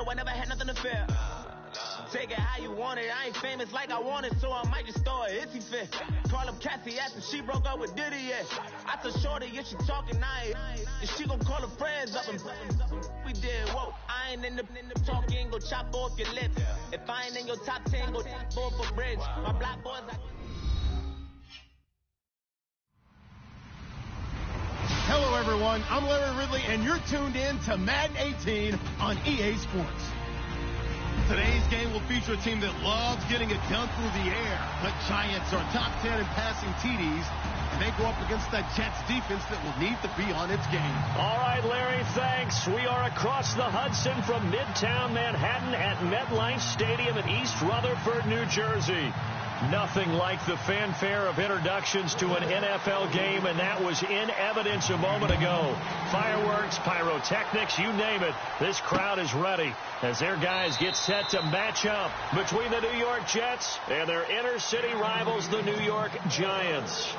title, I never had nothing to fear. Take it how you want it. I ain't famous like I want it, so I might just throw a hissy fit. Call up Cassie after she broke up with Diddy, yeah. I told Shorty if she talking, and she gon' call her friends up and we did, whoa. I ain't in the talking, go chop off your lips. If I ain't in your top 10, go both for bridge. My black boys, Hello, everyone. I'm Larry Ridley, and you're tuned in to Madden 18 on EA Sports. Today's game will feature a team that loves getting it done through the air. The Giants are top 10 in passing TDs, and they go up against that Jets defense that will need to be on its game. All right, Larry, thanks. We are across the Hudson from Midtown Manhattan at MetLife Stadium in East Rutherford, New Jersey. Nothing like the fanfare of introductions to an NFL game, and that was in evidence a moment ago. Fireworks, pyrotechnics, you name it. This crowd is ready as their guys get set to match up between the New York Jets and their inner city rivals, the New York Giants.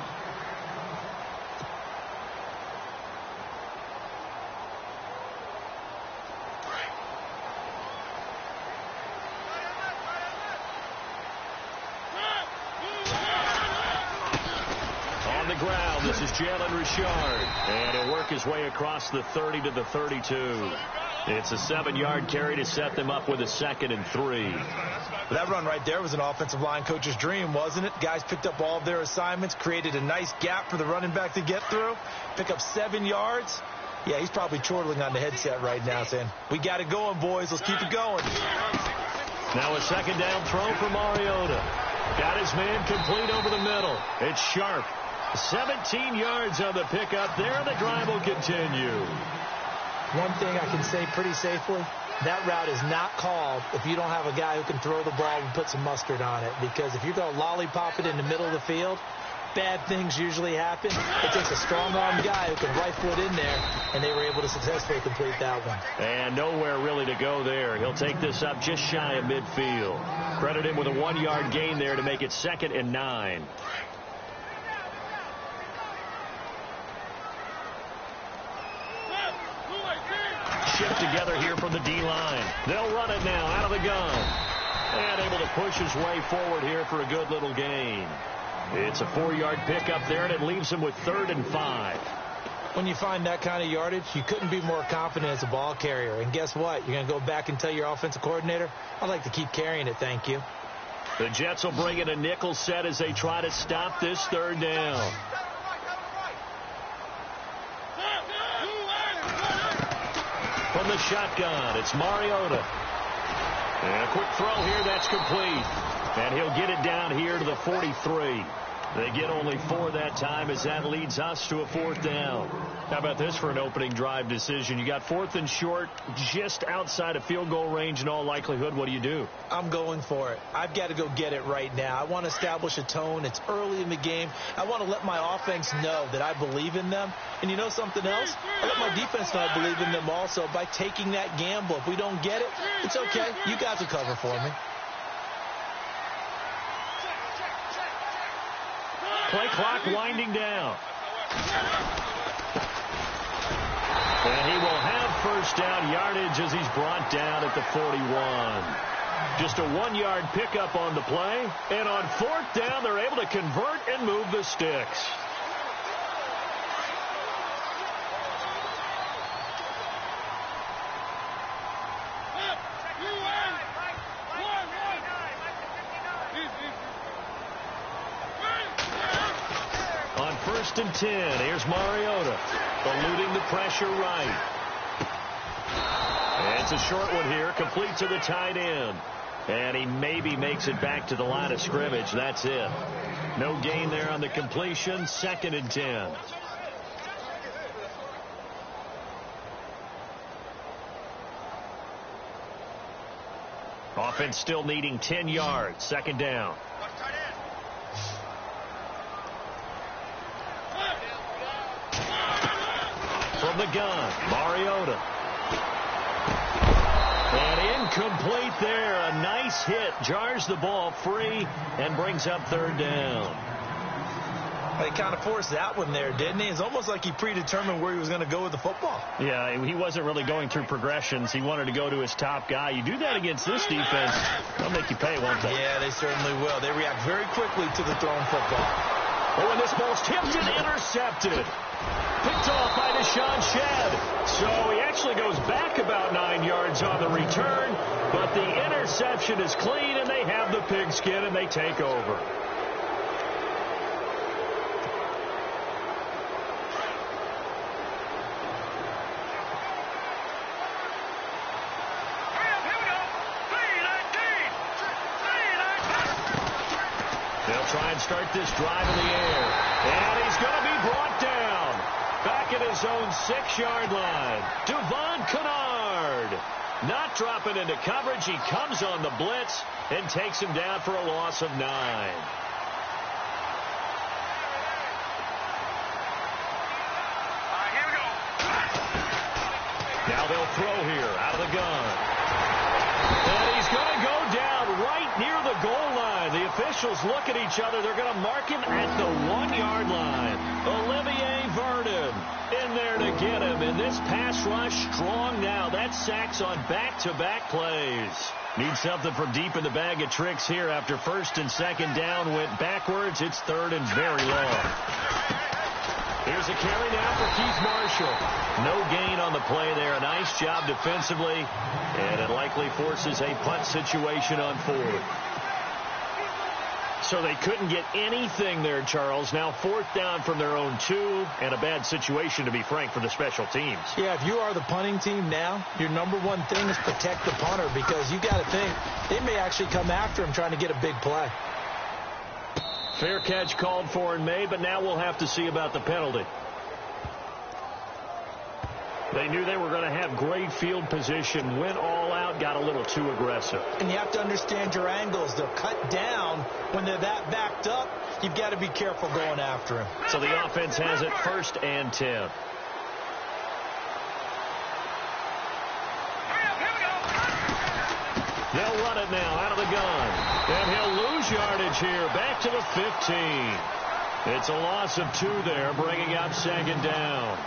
This is Jalen Richard, and he'll work his way across the 30 to the 32. It's a 7-yard carry to set them up with a 2nd and 3. That run right there was an offensive line coach's dream, wasn't it? Guys picked up all of their assignments, created a nice gap for the running back to get through, pick up 7 yards. Yeah, he's probably chortling on the headset right now saying, we got it going, boys. Let's keep it going. Now a 2nd down throw for Mariota. Got his man complete over the middle. It's Sharp. 17 yards on the pickup there. The drive will continue. One thing I can say pretty safely, that route is not called if you don't have a guy who can throw the ball and put some mustard on it. Because if you're going to lollipop it in the middle of the field, bad things usually happen. It takes a strong-arm guy who can right foot in there, and they were able to successfully complete that one. And nowhere really to go there. He'll take this up just shy of midfield. Credit him with a 1-yard gain there to make it 2nd and 9. Shift together here from the D-line. They'll run it now out of the gun. And able to push his way forward here for a good little gain. It's a 4-yard pickup there, and it leaves him with 3rd and 5. When you find that kind of yardage, you couldn't be more confident as a ball carrier. And guess what? You're going to go back and tell your offensive coordinator, I'd like to keep carrying it, thank you. The Jets will bring in a nickel set as they try to stop this 3rd down. From the shotgun, it's Mariota. And a quick throw here, that's complete. And he'll get it down here to the 43. They get only 4 that time as that leads us to a 4th down. How about this for an opening drive decision? You got 4th and short, just outside of field goal range in all likelihood. What do you do? I'm going for it. I've got to go get it right now. I want to establish a tone. It's early in the game. I want to let my offense know that I believe in them. And you know something else? I let my defense know I believe in them also by taking that gamble. If we don't get it, it's okay. You guys will cover for me. Play clock winding down. And he will have 1st down yardage as he's brought down at the 41. Just a 1-yard pickup on the play. And on 4th down, they're able to convert and move the sticks. On 1st and 10, here's Mariota, eluding the pressure right. And it's a short one here, complete to the tight end. And he maybe makes it back to the line of scrimmage. That's it. No gain there on the completion, 2nd and 10. Offense still needing 10 yards, 2nd down. From the gun, Mariota. And incomplete there. A nice hit. Jars the ball free and brings up 3rd down. He kind of forced that one there, didn't he? It's almost like he predetermined where he was going to go with the football. Yeah, he wasn't really going through progressions. He wanted to go to his top guy. You do that against this defense, they'll make you pay, won't they? Yeah, they certainly will. They react very quickly to the thrown football. Oh, and this ball's tipped and intercepted. Picked off by Deshaun Shedd. So he actually goes back about 9 yards on the return, but the interception is clean, and they have the pigskin, and they take over. They'll try and start this drive in the air. And he's going to be brought down. Back at his own 6-yard line. Devon Kennard. Not dropping into coverage. He comes on the blitz and takes him down for a loss of 9. Now they'll throw here out of the gun. And he's going to go down right near the goal line. The officials look at each other. They're going to mark him at the 1-yard line. Olivier Vernon in there to get him. And this pass rush strong now. That's sacks on back-to-back plays. Need something from deep in the bag of tricks here after first and second down went backwards. It's third and very long. Here's a carry now for Keith Marshall. No gain on the play there. A nice job defensively. And it likely forces a punt situation on 4th. So they couldn't get anything there, Charles. Now 4th down from their own 2. And a bad situation, to be frank, for the special teams. Yeah, if you are the punting team now, your number one thing is protect the punter, because you got to think they may actually come after him trying to get a big play. Fair catch called for and made, but now we'll have to see about the penalty. They knew they were going to have great field position, went all out, got a little too aggressive. And you have to understand your angles. They'll cut down when they're that backed up. You've got to be careful going after him. So the offense has it 1st and 10. They'll run it now out of the gun. And he'll lose yardage here. Back to the 15. It's a loss of 2 there, bringing up 2nd down.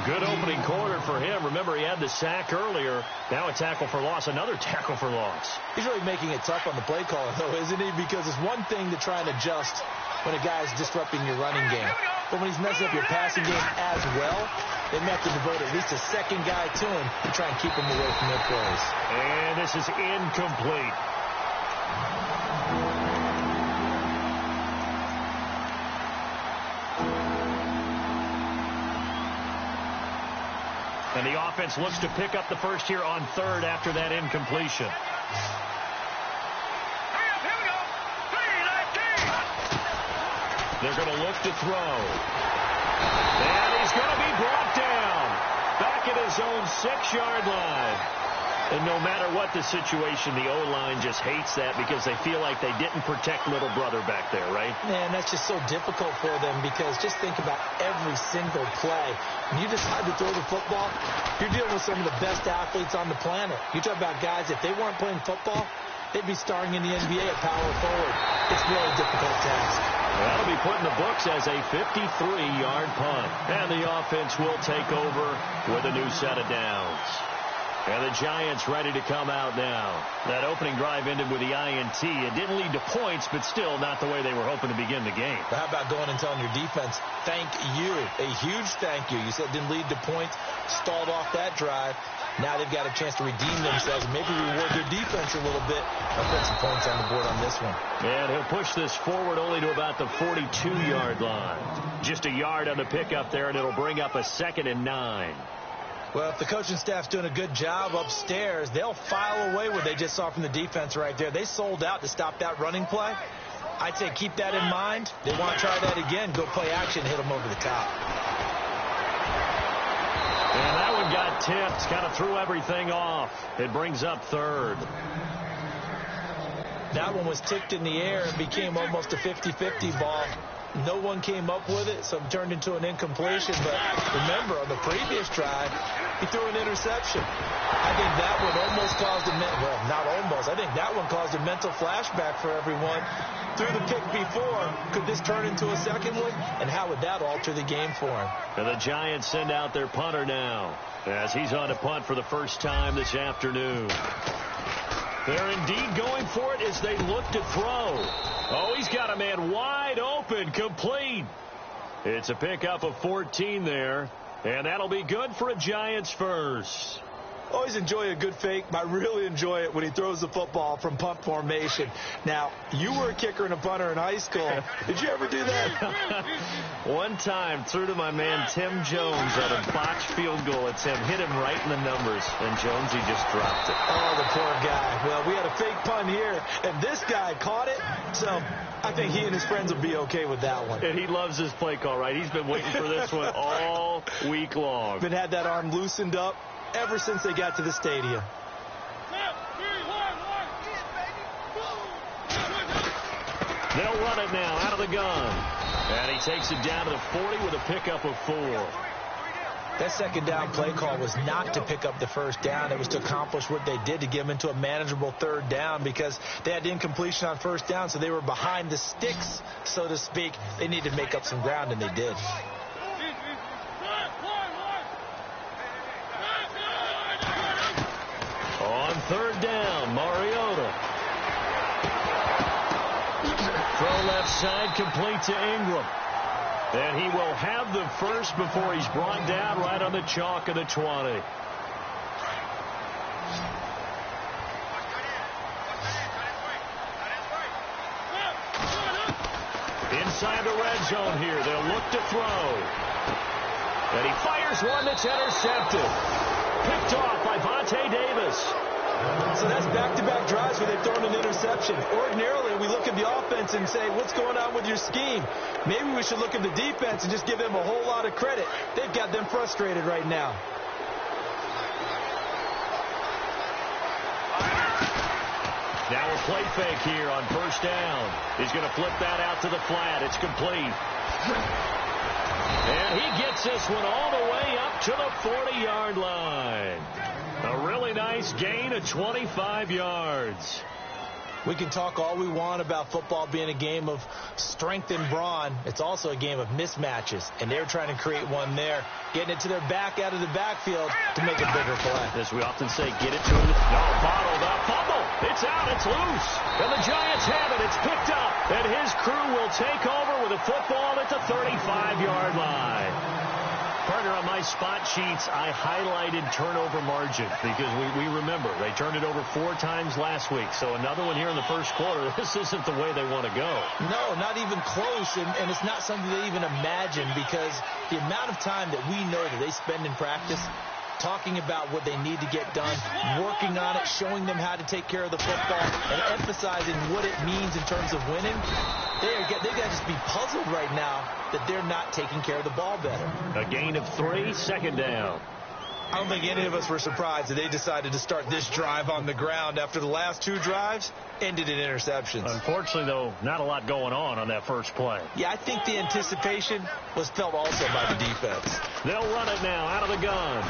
Good opening quarter for him. Remember, he had the sack earlier. Now a tackle for loss, another tackle for loss. He's really making it tough on the play caller, though, isn't he? Because it's one thing to try and adjust when a guy's disrupting your running game. But when he's messing up your passing game as well, they have to devote at least a second guy to him to try and keep him away from their plays. And this is incomplete. And the offense looks to pick up the first here on 3rd after that incompletion. They're going to look to throw. And he's going to be brought down. Back at his own 6-yard line. And no matter what the situation, the O-line just hates that because they feel like they didn't protect little brother back there, right? Man, that's just so difficult for them, because just think about every single play. When you decide to throw the football, you're dealing with some of the best athletes on the planet. You talk about guys, if they weren't playing football, they'd be starring in the NBA at power forward. It's a really difficult task. That'll be put in the books as a 53-yard punt. And the offense will take over with a new set of downs. And the Giants ready to come out now. That opening drive ended with the INT. It didn't lead to points, but still not the way they were hoping to begin the game. But how about going and telling your defense, thank you, a huge thank you. You said it didn't lead to points, stalled off that drive. Now they've got a chance to redeem themselves and maybe reward their defense a little bit. I'll put some points on the board on this one. And he'll push this forward only to about the 42-yard line. Just a yard on the pickup there, and it'll bring up a 2nd and 9. Well, if the coaching staff's doing a good job upstairs, they'll file away what they just saw from the defense right there. They sold out to stop that running play. I'd say keep that in mind. They want to try that again. Go play action, hit them over the top. And that one got tipped. Kind of threw everything off. It brings up 3rd. That one was tipped in the air and became almost a 50-50 ball. No one came up with it, so it turned into an incompletion. But remember, on the previous drive, he threw an interception. I think that one almost almost caused well, not almost. I think that one caused a mental flashback for everyone. Through the pick before, could this turn into a second one? And how would that alter the game for him? And the Giants send out their punter now, as he's on a punt for the first time this afternoon. They're indeed going for it as they look to throw. Oh, he's got a man wide open, complete. It's a pickup of 14 there, and that'll be good for a Giants first. Always enjoy a good fake, but I really enjoy it when he throws the football from punt formation. Now, you were a kicker and a punter in high school. Did you ever do that? One time, threw to my man Tim Jones on a botched field goal at Tim. Hit him right in the numbers, and Jonesy just dropped it. Oh, the poor guy. Well, we had a fake punt here, and this guy caught it, so I think he and his friends will be okay with that one. And he loves his play call, right? He's been waiting for this one all week long. Been had that arm loosened up ever since they got to the stadium. They'll run it now out of the gun. And he takes it down to the 40 with a pickup of 4. That second down play call was not to pick up the first down. It was to accomplish what they did, to get them into a manageable third down, because they had incompletion on first down, so they were behind the sticks, so to speak. They needed to make up some ground, and they did. On third down, Mariota. Throw left side, complete to Ingram. And he will have the first before he's brought down right on the chalk of the 20. Inside the red zone here, they'll look to throw. And he fires one that's intercepted. Picked off by Vontae Davis. So that's back-to-back drives where they've thrown an interception. Ordinarily, we look at the offense and say, what's going on with your scheme? Maybe we should look at the defense and just give them a whole lot of credit. They've got them frustrated right now. Now a play fake here on first down. He's going to flip that out to the flat. It's complete. And he gets this one all the way up to the 40-yard line. A really nice gain of 25 yards. We can talk all we want about football being a game of strength and brawn. It's also a game of mismatches, and they're trying to create one there, getting it to their back out of the backfield to make a bigger play. As we often say, get it to him. No, bottled up. Fumble. It's out. It's loose. And the Giants have it. It's picked up. And his crew will take over with a football at the 35-yard line. Partner, on my spot sheets, I highlighted turnover margin because we remember they turned it over 4 times last week. So another one here in the first quarter. This isn't the way they want to go. No, not even close, and it's not something they even imagine, because the amount of time that we know that they spend in practice talking about what they need to get done, working on it, showing them how to take care of the football, and emphasizing what it means in terms of winning. They got to just be puzzled right now that they're not taking care of the ball better. A gain of 3, second down. I don't think any of us were surprised that they decided to start this drive on the ground after the last 2 drives ended in interceptions. Unfortunately, though, not a lot going on that first play. Yeah, I think the anticipation was felt also by the defense. They'll run it now out of the gun.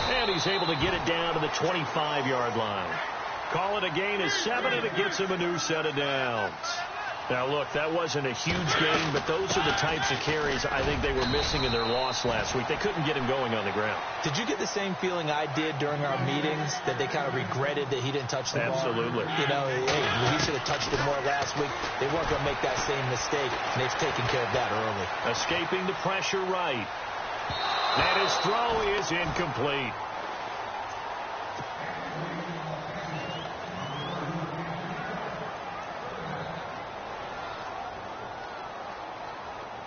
And he's able to get it down to the 25-yard line. Call it a gain of 7, and it gets him a new set of downs. Now, look, that wasn't a huge gain, but those are the types of carries I think they were missing in their loss last week. They couldn't get him going on the ground. Did you get the same feeling I did during our meetings, that they kind of regretted that he didn't touch the ball? Absolutely. You know, hey, he should have touched it more last week. They weren't going to make that same mistake, and they've taken care of that early. Escaping the pressure right. And his throw is incomplete.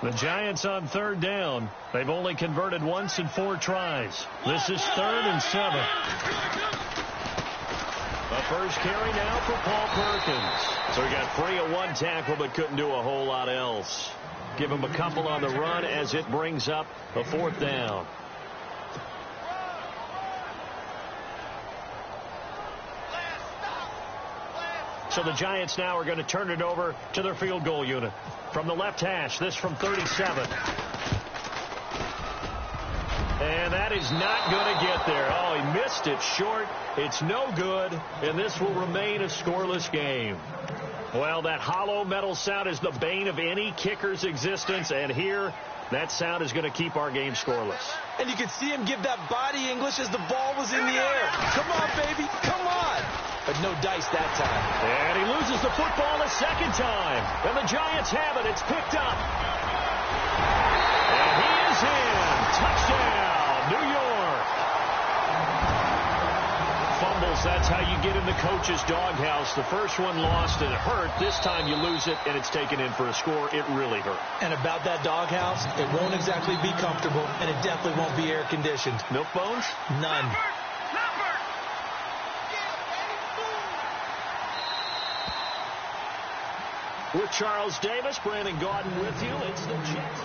The Giants on third down. They've only converted once in 4 tries. This is 3rd and 7. The first carry now for Paul Perkins. So he got free of 1 tackle but couldn't do a whole lot else. Give him a couple on the run as it brings up a 4th down. So the Giants now are going to turn it over to their field goal unit. From the left hash, this from 37. And that is not going to get there. Oh, he missed it short. It's no good, and this will remain a scoreless game. Well, that hollow metal sound is the bane of any kicker's existence, and here, that sound is going to keep our game scoreless. And you could see him give that body English as the ball was in the air. Come on, baby, come on. But no dice that time. And he loses the football a second time. And the Giants have it. It's picked up. And he is in. Touchdown, New York. Fumbles, that's how you get in the coach's doghouse. The first one lost and it hurt. This time you lose it and it's taken in for a score. It really hurt. And about that doghouse, it won't exactly be comfortable, and it definitely won't be air conditioned. Milk bones? None. With Charles Davis, Brandon Gaudin with you. It's the Jets.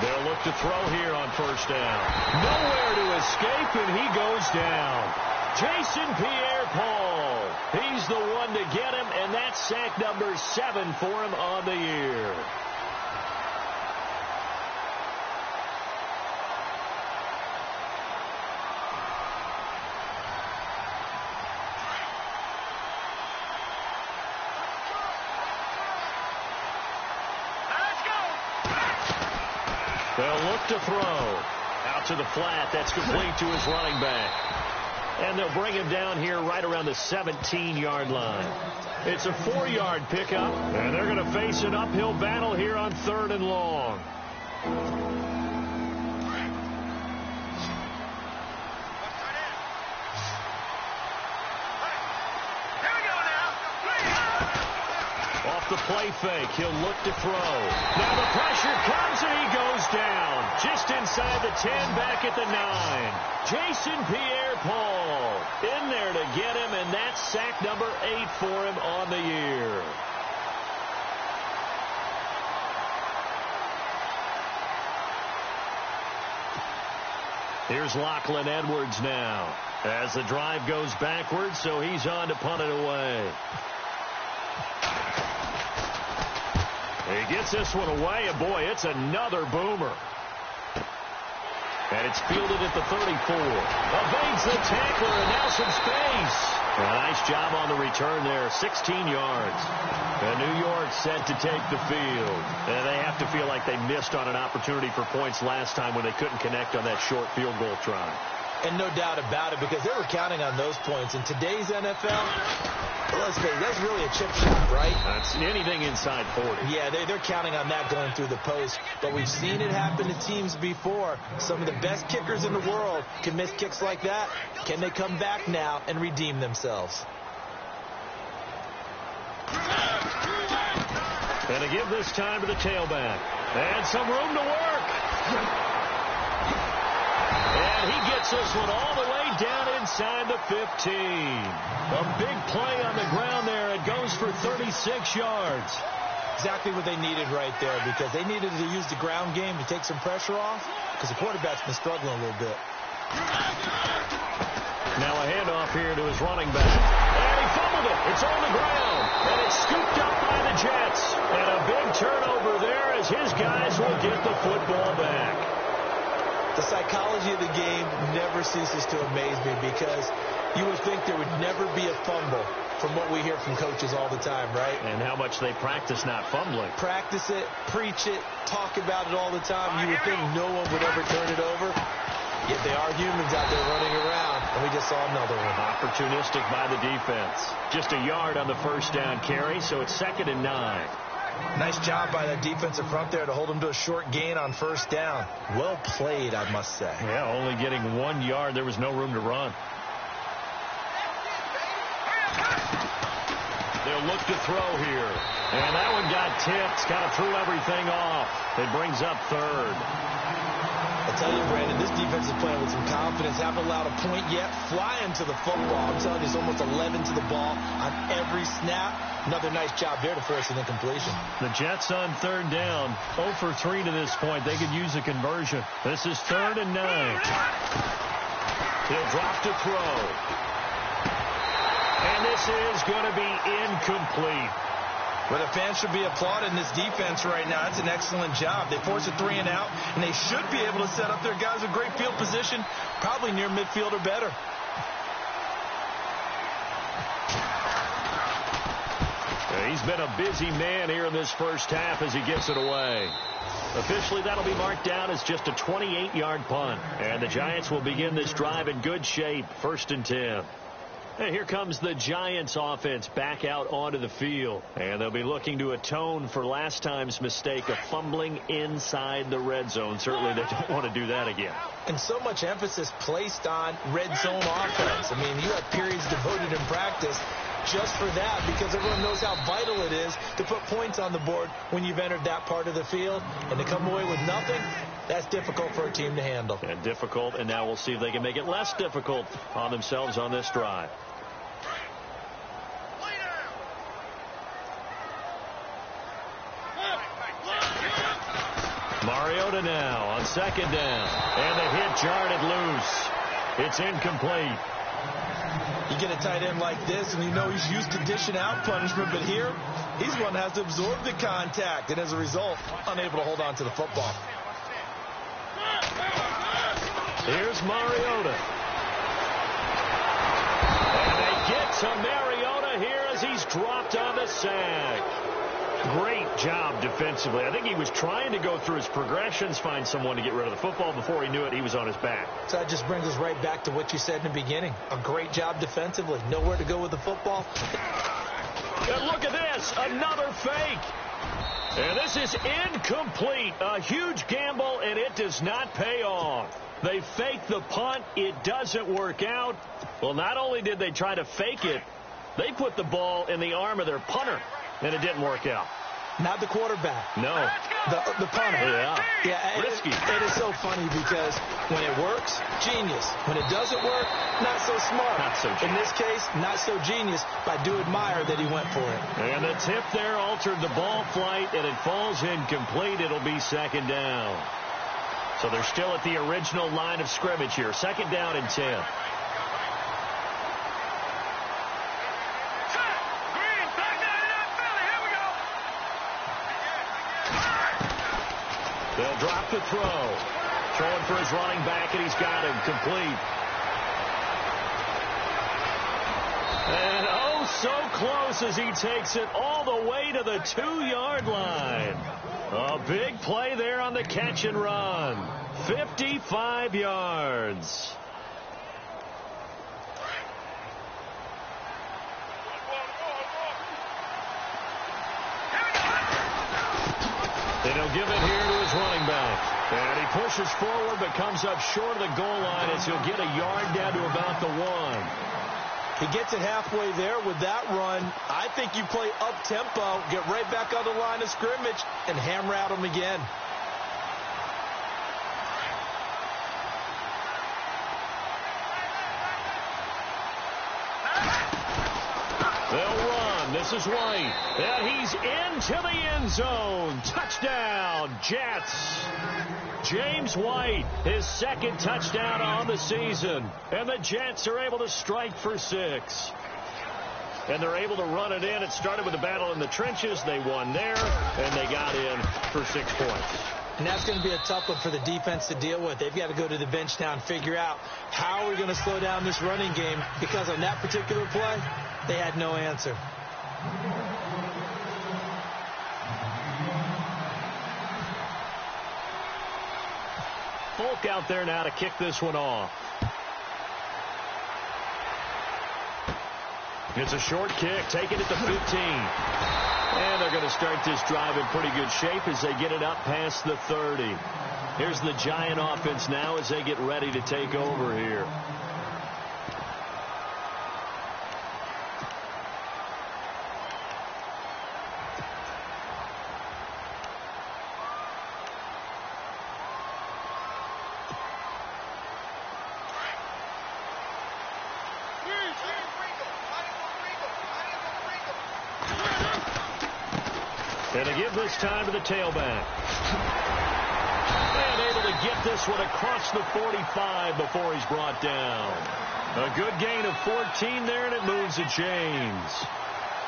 They'll look to throw here on first down. Nowhere to escape, and he goes down. Jason Pierre-Paul. He's the one to get him, and that's sack number 7 for him on the year. They'll look to throw. Out to the flat. That's complete to his running back. And they'll bring him down here right around the 17-yard line. It's a 4-yard pickup, and they're going to face an uphill battle here on 3rd and long. Off the play fake, he'll look to throw. Now the pressure comes, and he goes down. Just inside the 10, back at the 9. Jason Pierre-Paul in there to get him, and that's sack number 8 for him on the year. Here's Lachlan Edwards now as the drive goes backwards, so he's on to punt it away. He gets this one away, and boy, it's another boomer. And it's fielded at the 34. Evades the tackler, and now some space. A nice job on the return there, 16 yards. And New York set to take the field. And they have to feel like they missed on an opportunity for points last time when they couldn't connect on that short field goal try. And no doubt about it, because they were counting on those points. In today's NFL, let's face it, that's really a chip shot, right? That's anything inside 40. Yeah, they're counting on that going through the post. But we've seen it happen to teams before. Some of the best kickers in the world can miss kicks like that. Can they come back now and redeem themselves? And to give this time to the tailback. And some room to work. And he gets this one all the way down inside the 15. A big play on the ground there. It goes for 36 yards. Exactly what they needed right there, because they needed to use the ground game to take some pressure off, because the quarterback's been struggling a little bit. Now a handoff here to his running back. And he fumbled it. It's on the ground. And it's scooped up by the Jets. And a big turnover there as his guys will get the football back. The psychology of the game never ceases to amaze me, because you would think there would never be a fumble from what we hear from coaches all the time, right? And how much they practice not fumbling. Practice it, preach it, talk about it all the time. You would think no one would ever turn it over. Yet they are humans out there running around, and we just saw another one. Opportunistic by the defense. Just a yard on the first down carry, so it's 2nd and 9. Nice job by that defensive front there to hold him to a short gain on first down. Well played, I must say. Yeah, only getting 1 yard. There was no room to run. They'll look to throw here. And that one got tipped. Kind of threw everything off. It brings up 3rd. I tell you, Brandon, this defense is playing with some confidence. Haven't allowed a point yet. Flying to the football. I'm telling you, it's almost 11 to the ball on every snap. Another nice job there to force an incompletion. The Jets on third down. 0 for 3 to this point. They could use a conversion. This is 3rd and 9. He'll drop to throw. And this is going to be incomplete. Well, the fans should be applauding this defense right now. That's an excellent job. They force a 3 and out, and they should be able to set up their guys with great field position, probably near midfield or better. He's been a busy man here in this first half as he gets it away. Officially, that'll be marked down as just a 28-yard punt. And the Giants will begin this drive in good shape, 1st and 10. And here comes the Giants offense back out onto the field. And they'll be looking to atone for last time's mistake of fumbling inside the red zone. Certainly they don't want to do that again. And so much emphasis placed on red zone offense. I mean, you have periods devoted in practice just for that, because everyone knows how vital it is to put points on the board when you've entered that part of the field. And to come away with nothing, that's difficult for a team to handle. And difficult, and now we'll see if they can make it less difficult on themselves on this drive. Mariota now on 2nd down. And the hit jarred it loose. It's incomplete. You get a tight end like this, and you know he's used to dishing out punishment, but here, he's one that has to absorb the contact, and as a result, unable to hold on to the football. Here's Mariota. And they get to Mariota here as he's dropped on the sack. Great job defensively. I think he was trying to go through his progressions, find someone to get rid of the football. Before he knew it, he was on his back. So that just brings us right back to what you said in the beginning. A great job defensively. Nowhere to go with the football. And look at this. Another fake. And this is incomplete. A huge gamble, and it does not pay off. They fake the punt. It doesn't work out. Well, not only did they try to fake it, they put the ball in the arm of their punter. And it didn't work out. Not the quarterback. No. The punter. Yeah. Risky. It is so funny because when it works, genius. When it doesn't work, not so smart. Not so genius. In this case, not so genius, but I do admire that he went for it. And the tip there altered the ball flight, and it falls incomplete. It'll be 2nd down. So they're still at the original line of scrimmage here. 2nd down and 10. They'll drop the throw. Throwing for his running back, and he's got him complete. And oh, so close as he takes it all the way to the 2-yard line. A big play there on the catch and run. 55 yards. And he'll give it here to his running back. And he pushes forward but comes up short of the goal line as he'll get a yard down to about the 1. He gets it halfway there with that run. I think you play up-tempo, get right back on the line of scrimmage, and hammer at him again. They'll run. This is White. And he's into the end zone. Touchdown, Jets. James White, his 2nd touchdown on the season. And the Jets are able to strike for 6. And they're able to run it in. It started with a battle in the trenches. They won there, and they got in for 6 points. And that's going to be a tough one for the defense to deal with. They've got to go to the bench now and figure out how we're going to slow down this running game, because on that particular play, they had no answer. Folk out there now to kick this one off. It's a short kick, taken at the 15. And they're going to start this drive in pretty good shape as they get it up past the 30. Here's the Giant offense now as they get ready to take over here. And they give this time to the tailback. And able to get this one across the 45 before he's brought down. A good gain of 14 there, and it moves the chains.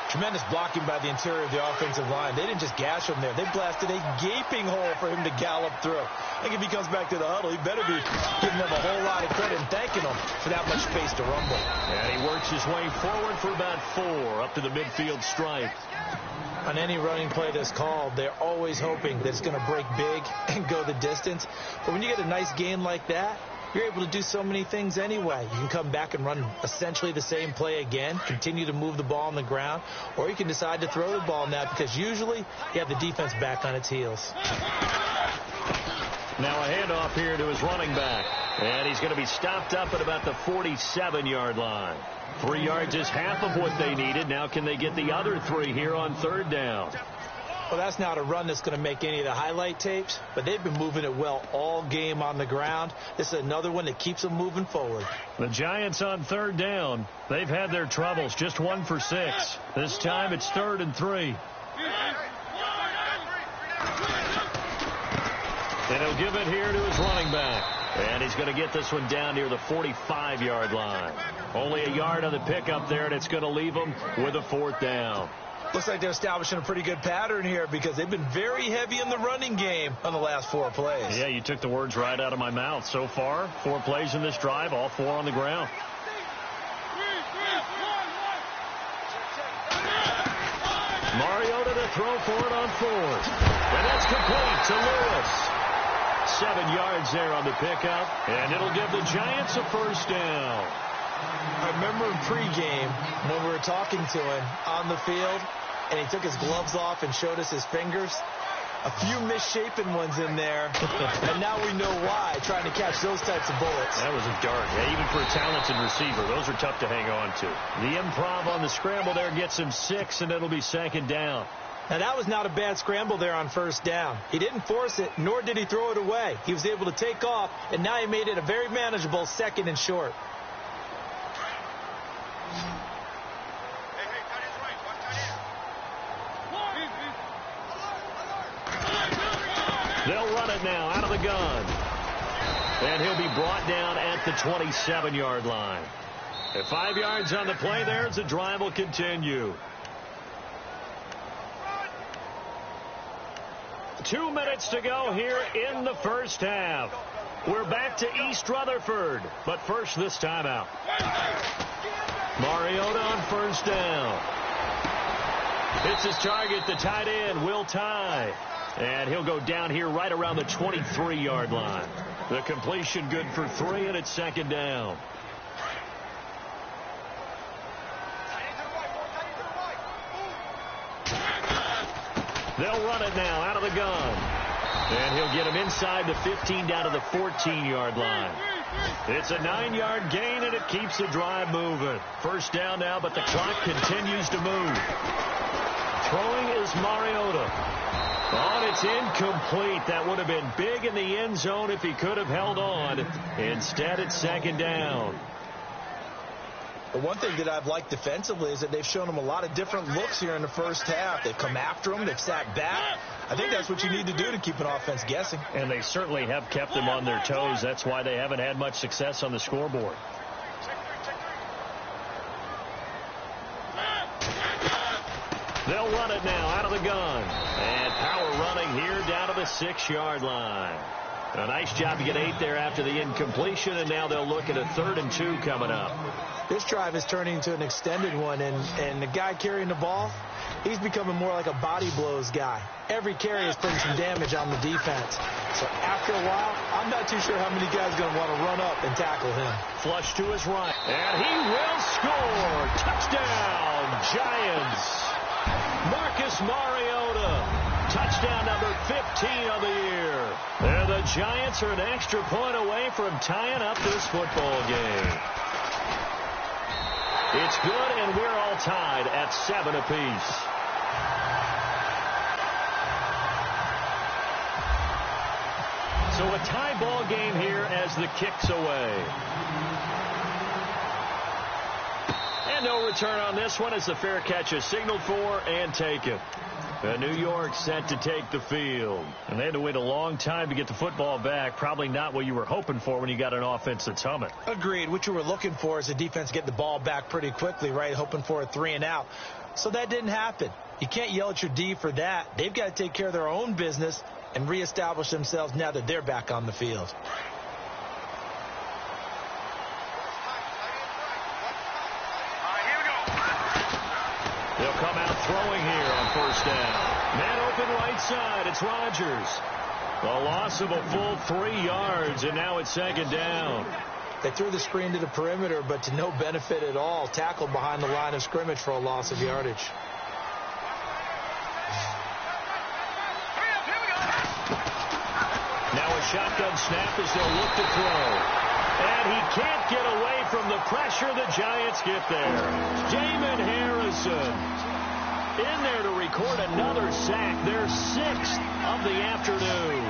Tremendous blocking by the interior of the offensive line. They didn't just gash him there. They blasted a gaping hole for him to gallop through. I think if he comes back to the huddle, he better be giving them a whole lot of credit and thanking them for that much space to rumble. And he works his way forward for about 4 up to the midfield stripe. On any running play that's called, they're always hoping that it's going to break big and go the distance. But when you get a nice gain like that, you're able to do so many things anyway. You can come back and run essentially the same play again, continue to move the ball on the ground, or you can decide to throw the ball now because usually you have the defense back on its heels. Now a handoff here to his running back. And he's going to be stopped up at about the 47-yard line. 3 yards is half of what they needed. Now can they get the other 3 here on 3rd down? Well, that's not a run that's going to make any of the highlight tapes, but they've been moving it well all game on the ground. This is another one that keeps them moving forward. The Giants on 3rd down. They've had their troubles, just 1 for 6. This time it's 3rd and 3. And he'll give it here to his running back. And he's going to get this one down near the 45-yard line. Only a yard on the pickup there, and it's going to leave them with a 4th down. Looks like they're establishing a pretty good pattern here because they've been very heavy in the running game on the last 4 plays. Yeah, you took the words right out of my mouth. So far, 4 plays in this drive, all 4 on the ground. Mariota to throw for it on 4th. And that's complete to Lewis. 7 yards there on the pickup, and it'll give the Giants a 1st down. I remember in pregame when we were talking to him on the field, and he took his gloves off and showed us his fingers. A few misshapen ones in there, and now we know why, trying to catch those types of bullets. That was a dart. Yeah, even for a talented receiver, those are tough to hang on to. The improv on the scramble there gets him 6, and it'll be 2nd down. Now, that was not a bad scramble there on 1st down. He didn't force it, nor did he throw it away. He was able to take off, and now he made it a very manageable 2nd and short. They'll run it now out of the gun. And he'll be brought down at the 27-yard line. At 5 yards on the play there, as the drive will continue. 2 minutes to go here in the 1st half. We're back to East Rutherford, but first this timeout. Mariota on 1st down. Hits his target, the tight end, Will Tye. And he'll go down here right around the 23-yard line. The completion good for 3, and it's 2nd down. They'll run it now out of the gun. And he'll get him inside the 15 down to the 14-yard line. It's a 9-yard gain, and it keeps the drive moving. 1st down now, but the clock continues to move. Throwing is Mariota. Oh, it's incomplete. That would have been big in the end zone if he could have held on. Instead, it's 2nd down. The one thing that I've liked defensively is that they've shown him a lot of different looks here in the 1st half. They've come after him. They've sat back. I think that's what you need to do to keep an offense guessing. And they certainly have kept them on their toes. That's why they haven't had much success on the scoreboard. They'll run it now out of the gun. And power running here down to the 6-yard line. A nice job to get 8 there after the incompletion, and now they'll look at a 3rd and 2 coming up. This drive is turning into an extended one, and the guy carrying the ball, he's becoming more like a body blows guy. Every carry is putting some damage on the defense. So after a while, I'm not too sure how many guys are going to want to run up and tackle him. Flush to his right, and he will score. Touchdown, Giants. Marcus Mariota. Touchdown number 15 of the year. And the Giants are an extra point away from tying up this football game. It's good, and we're all tied at 7 apiece. So a tie ball game here as the kick's away. And no return on this one as the fair catch is signaled for and taken. New York set to take the field. And they had to wait a long time to get the football back. Probably not what you were hoping for when you got an offense that's humming. Agreed. What you were looking for is a defense get the ball back pretty quickly, right? Hoping for a 3-and-out. So that didn't happen. You can't yell at your D for that. They've got to take care of their own business and reestablish themselves now that they're back on the field. They'll come out throwing here on first down. Man open right side. It's Rodgers. A loss of a full 3 yards, and now it's second down. They threw the screen to the perimeter, but to no benefit at all. Tackled behind the line of scrimmage for a loss of yardage. Now a shotgun snap as they'll look to throw. And he can't get away from the pressure. The Giants get there. Damon Harrison in there to record another sack. Their 6th of the afternoon.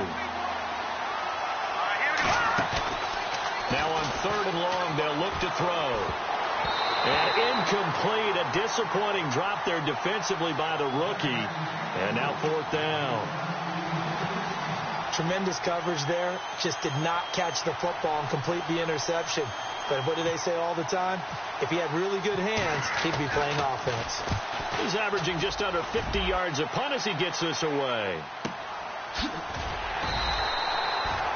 Now on 3rd and long, they'll look to throw. And incomplete. A disappointing drop there defensively by the rookie. And now 4th down. Tremendous coverage there. Just did not catch the football and complete the interception. But what do they say all the time? If he had really good hands, he'd be playing offense. He's averaging just under 50 yards a punt as he gets this away.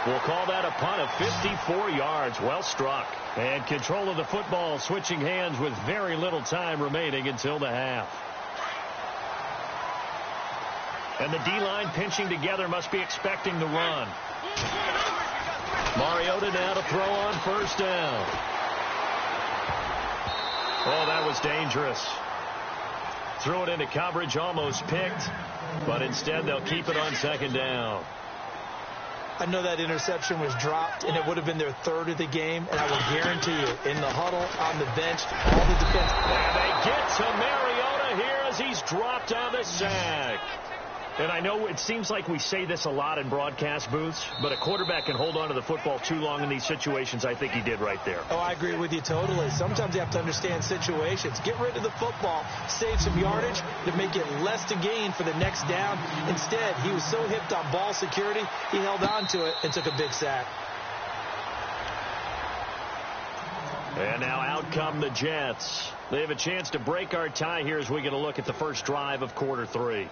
We'll call that a punt of 54 yards. Well struck. And control of the football switching hands with very little time remaining until the half. And the D-line pinching together, must be expecting the run. Mariota now to throw on first down. Oh, that was dangerous. Threw it into coverage, almost picked. But instead, they'll keep it on second down. I know that interception was dropped, and it would have been their 3rd of the game. And I will guarantee you, in the huddle, on the bench, all the defense. And they get to Mariota here as he's dropped on the sack. And I know it seems like we say this a lot in broadcast booths, but a quarterback can hold on to the football too long in these situations. I think he did right there. Oh, I agree with you totally. Sometimes you have to understand situations. Get rid of the football, save some yardage to make it less to gain for the next down. Instead, he was so hipped on ball security, he held on to it and took a big sack. And now out come the Jets. They have a chance to break our tie here as we get a look at the first drive of quarter 3.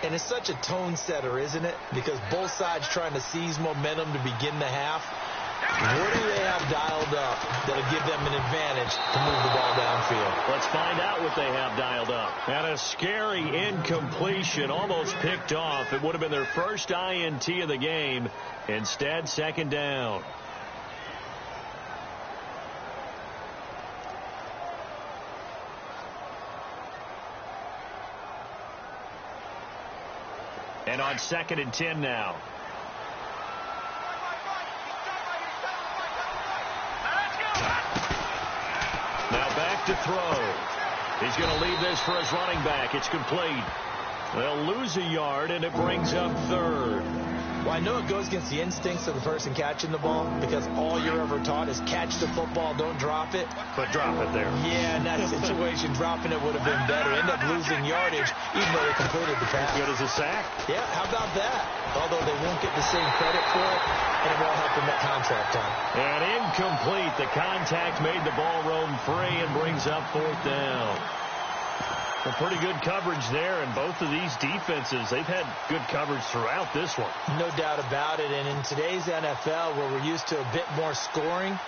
And it's such a tone setter, isn't it? Because both sides trying to seize momentum to begin the half. What do they have dialed up that'll give them an advantage to move the ball downfield? Let's find out what they have dialed up. And a scary incompletion, almost picked off. It would have been their first INT of the game. Instead, second down. And on 2nd and 10 now. Now back to throw. He's going to leave this for his running back. It's complete. They'll lose a yard, and it brings up 3rd. Well, I know it goes against the instincts of the person catching the ball because all you're ever taught is catch the football, don't drop it. But drop it there. Yeah, in that situation, dropping it would have been better. End up losing yardage, even though they completed the pass. Good as a sack. Yeah, how about that? Although they won't get the same credit for it, and it won't help them at contract time. And incomplete. The contact made the ball roam free and brings up 4th down. Well, pretty good coverage there, and both of these defenses, they've had good coverage throughout this one. No doubt about it, and in today's NFL, where we're used to a bit more scoring,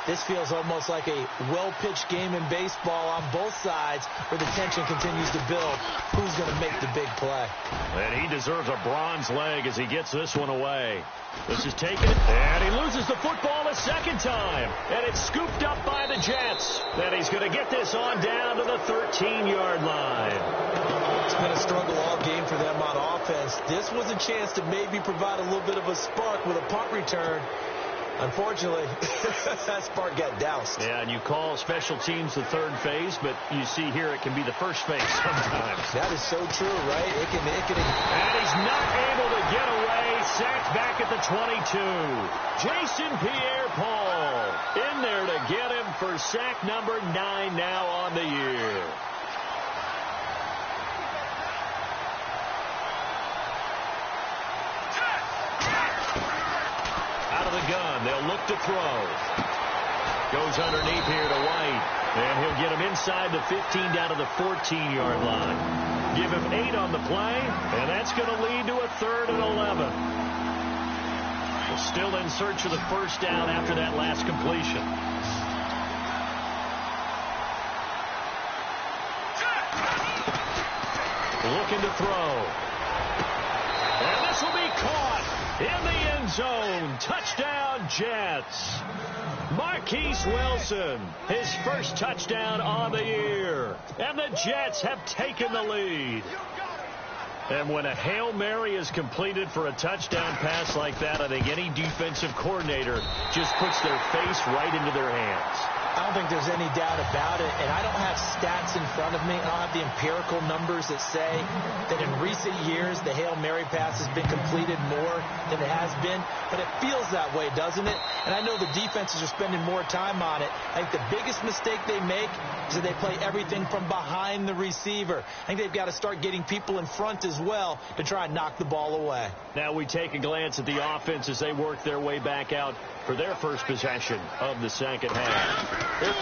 this feels almost like a well-pitched game in baseball on both sides where the tension continues to build. Who's going to make the big play? And he deserves a bronze leg as he gets this one away. This is taken, and he loses the football a second time. And it's scooped up by the Jets. And he's going to get this on down to the 13-yard line. It's been a struggle all game for them on offense. This was a chance to maybe provide a little bit of a spark with a punt return. Unfortunately, that spark got doused. Yeah, and you call special teams the 3rd phase, but you see here it can be the 1st phase sometimes. That is so true, right? It can. And he's not able to get away. Sacked back at the 22. Jason Pierre-Paul in there to get him for sack number 9 now on the year. They'll look to throw. Goes underneath here to White. And he'll get him inside the 15 down to the 14-yard line. Give him 8 on the play, and that's going to lead to a 3rd and 11. We're still in search of the first down after that last completion. Looking to throw. And this will be caught in the end zone. Touchdown, Jets. Marquise Wilson, his first touchdown on the year. And the Jets have taken the lead. And when a Hail Mary is completed for a touchdown pass like that, I think any defensive coordinator just puts their face right into their hands. I don't think there's any doubt about it, and I don't have stats in front of me. I don't have the empirical numbers that say that in recent years the Hail Mary pass has been completed more than it has been, but it feels that way, doesn't it? And I know the defenses are spending more time on it. I think the biggest mistake they make is that they play everything from behind the receiver. I think they've got to start getting people in front as well to try and knock the ball away. Now we take a glance at the offense as they work their way back out for their first possession of the second half. They're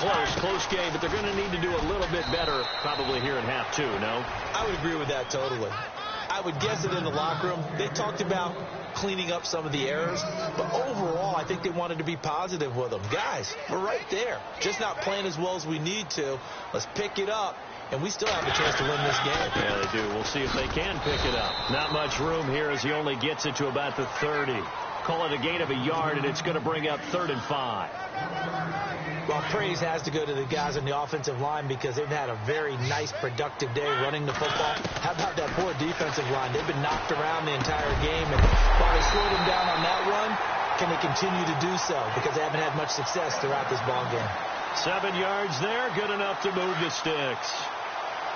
close game, but they're going to need to do a little bit better probably here in half 2, no? I would agree with that totally. I would guess that in the locker room, they talked about cleaning up some of the errors, but overall, I think they wanted to be positive with them. Guys, we're right there. Just not playing as well as we need to. Let's pick it up, and we still have a chance to win this game. Yeah, they do. We'll see if they can pick it up. Not much room here as he only gets it to about the 30. Call it a gain of a yard, and it's going to bring up 3rd and 5. Well, praise has to go to the guys on the offensive line because they've had a very nice, productive day running the football. How about that poor defensive line? They've been knocked around the entire game, and while they slowed them down on that run, can they continue to do so? Because they haven't had much success throughout this ball game. 7 yards there, good enough to move the sticks.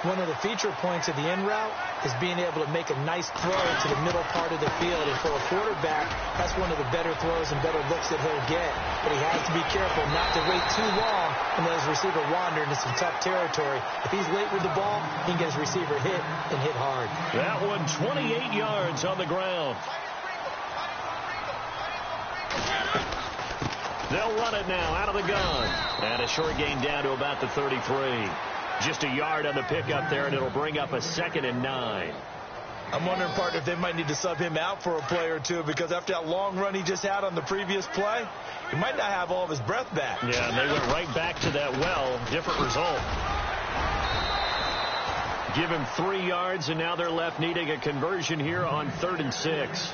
One of the feature points of the in route is being able to make a nice throw to the middle part of the field. And for a quarterback, that's one of the better throws and better looks that he'll get. But he has to be careful not to wait too long and let his receiver wander into some tough territory. If he's late with the ball, he can get his receiver hit and hit hard. That one 28 yards on the ground. They'll run it now out of the gun. And a short gain down to about the 33. Just a yard on the pickup there, and it'll bring up a 2nd and 9. I'm wondering, partner, if they might need to sub him out for a play or two, because after that long run he just had on the previous play, he might not have all of his breath back. Yeah, and they went right back to that well. Different result. Give him 3 yards, and now they're left needing a conversion here on 3rd and 6.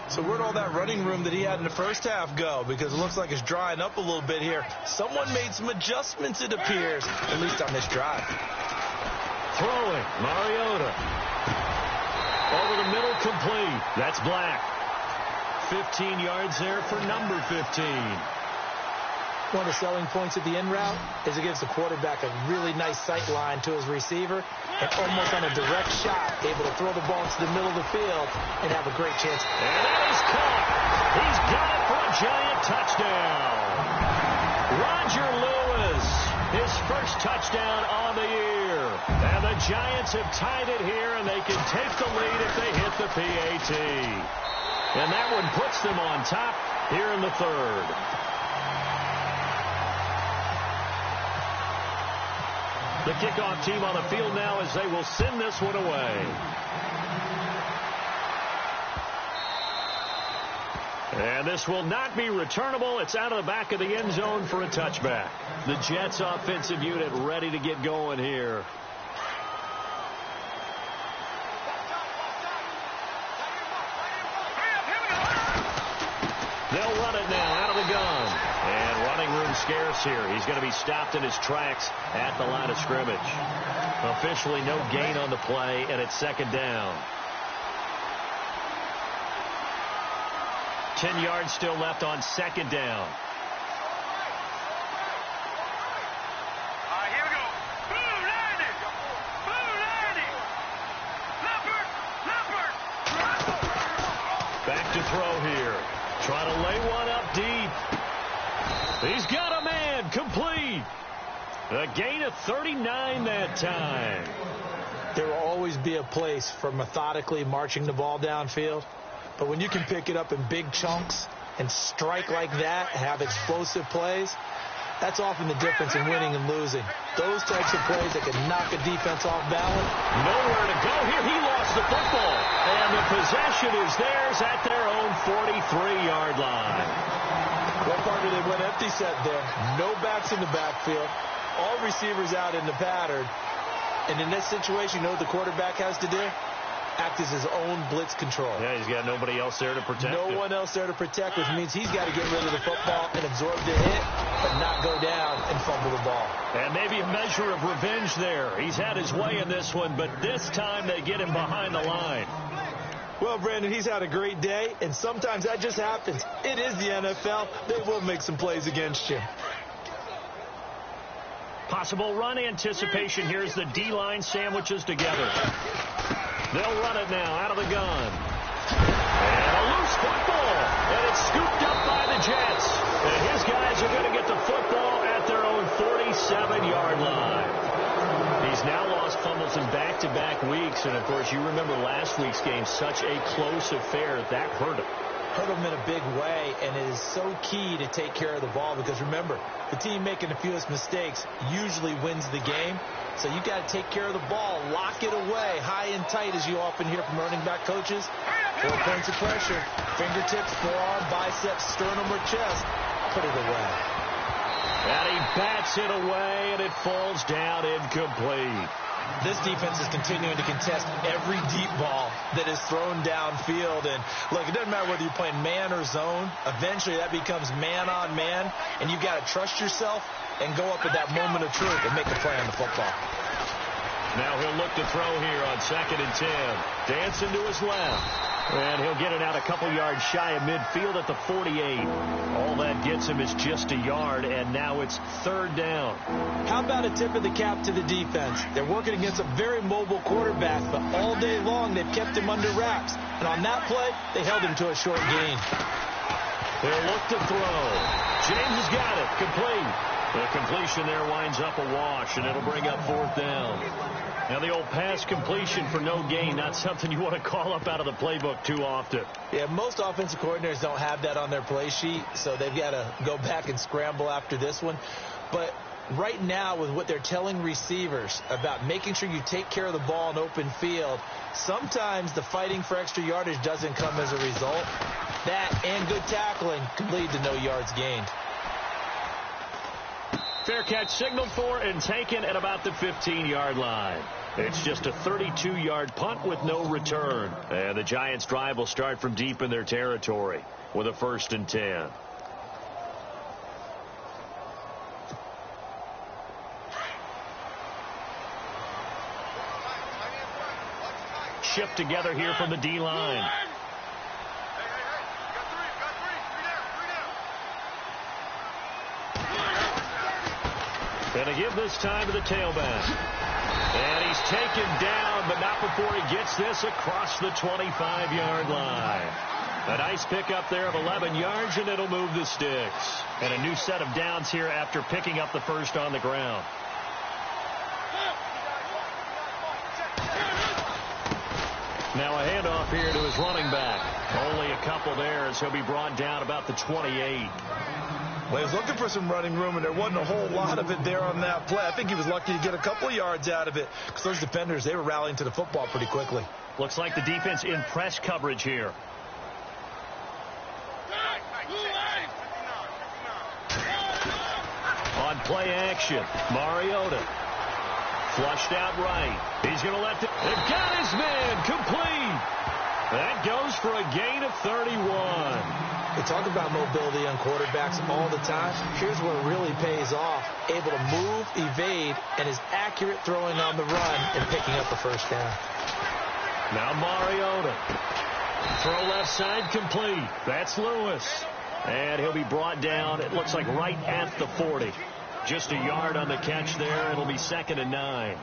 So where'd all that running room that he had in the first half go? Because it looks like it's drying up a little bit here. Someone made some adjustments, it appears, at least on this drive. Throwing, Mariota. Over the middle, complete. That's Black. 15 yards there for number 15. One of the selling points of the in route is it gives the quarterback a really nice sight line to his receiver and almost on a direct shot able to throw the ball into the middle of the field and have a great chance. And that is caught. He's got it for a giant touchdown. Roger Lewis, his first touchdown on the year. And the Giants have tied it here, and they can take the lead if they hit the PAT. And that one puts them on top here in the 3rd. The kickoff team on the field now as they will send this one away. And this will not be returnable. It's out of the back of the end zone for a touchback. The Jets offensive unit ready to get going here. They'll run it now out of the gun. And running room scarce here. He's going to be stopped in his tracks at the line of scrimmage. Officially no gain on the play, and it's 2nd down. 10 yards still left on 2nd down. Here we go. Boom, landing. Boom, landing. Leopard. Back to throw here. Trying to lay one up deep. He's got a man. Complete. A gain of 39 that time. There will always be a place for methodically marching the ball downfield. But when you can pick it up in big chunks and strike like that, have explosive plays, that's often the difference in winning and losing. Those types of plays that can knock a defense off balance. Nowhere to go here. He lost the football. And the possession is theirs at their own 43-yard line. Well, partner, they went empty set there. No backs in the backfield. All receivers out in the pattern. And in this situation, you know what the quarterback has to do? Act as his own blitz control. Yeah, he's got nobody else there to protect him. No one else there to protect, which means he's got to get rid of the football and absorb the hit, but not go down and fumble the ball. And maybe a measure of revenge there. He's had his way in this one, but this time they get him behind the line. Well, Brandon, he's had a great day, and sometimes that just happens. It is the NFL. They will make some plays against you. Possible run anticipation. Here's the D-line sandwiches together. They'll run it now out of the gun. And a loose football. And it's scooped up by the Jets. And his guys are going to get the football at their own 47-yard line. He's now lost fumbles in back-to-back weeks. And, of course, you remember last week's game, such a close affair. That hurt him. Hurt him in a big way, and it is so key to take care of the ball because, remember, the team making the fewest mistakes usually wins the game. So you got to take care of the ball, lock it away, high and tight, as you often hear from running back coaches. 4 points of pressure, fingertips, forearm, biceps, sternum, or chest. Put it away. And he bats it away, and it falls down incomplete. This defense is continuing to contest every deep ball that is thrown downfield. And, look, it doesn't matter whether you're playing man or zone. Eventually, that becomes man-on-man, and you've got to trust yourself and go up at that moment of truth and make a play on the football. Now he'll look to throw here on 2nd and 10. Dancing to his left. And he'll get it out a couple yards shy of midfield at the 48. All that gets him is just a yard, and now it's 3rd down. How about a tip of the cap to the defense? They're working against a very mobile quarterback, but all day long they've kept him under wraps. And on that play, they held him to a short gain. They'll look to throw. James has got it. Complete. The completion there winds up a wash, and it'll bring up 4th down. Now the old pass completion for no gain, not something you want to call up out of the playbook too often. Yeah, most offensive coordinators don't have that on their play sheet, so they've got to go back and scramble after this one. But right now, with what they're telling receivers about making sure you take care of the ball in open field, sometimes the fighting for extra yardage doesn't come as a result. That and good tackling can lead to no yards gained. Fair catch signaled for and taken at about the 15-yard line. It's just a 32-yard punt with no return. And the Giants' drive will start from deep in their territory with a 1st and 10. Shift together here from the D-line. Going to give this time to the tailback. And he's taken down, but not before he gets this across the 25-yard line. A nice pickup there of 11 yards, and it'll move the sticks. And a new set of downs here after picking up the first on the ground. Now a handoff here to his running back. Only a couple there as he'll be brought down about the 28. Well, he was looking for some running room, and there wasn't a whole lot of it there on that play. I think he was lucky to get a couple yards out of it because those defenders, they were rallying to the football pretty quickly. Looks like the defense in press coverage here. On play action, Mariota. Flushed out right. He's going to let it. They've got his man complete. That goes for a gain of 31. They talk about mobility on quarterbacks all the time. Here's where it really pays off. Able to move, evade, and is accurate throwing on the run and picking up the 1st down. Now Mariota. Throw left side complete. That's Lewis. And he'll be brought down, it looks like right at the 40. Just a yard on the catch there. It'll be 2nd and 9.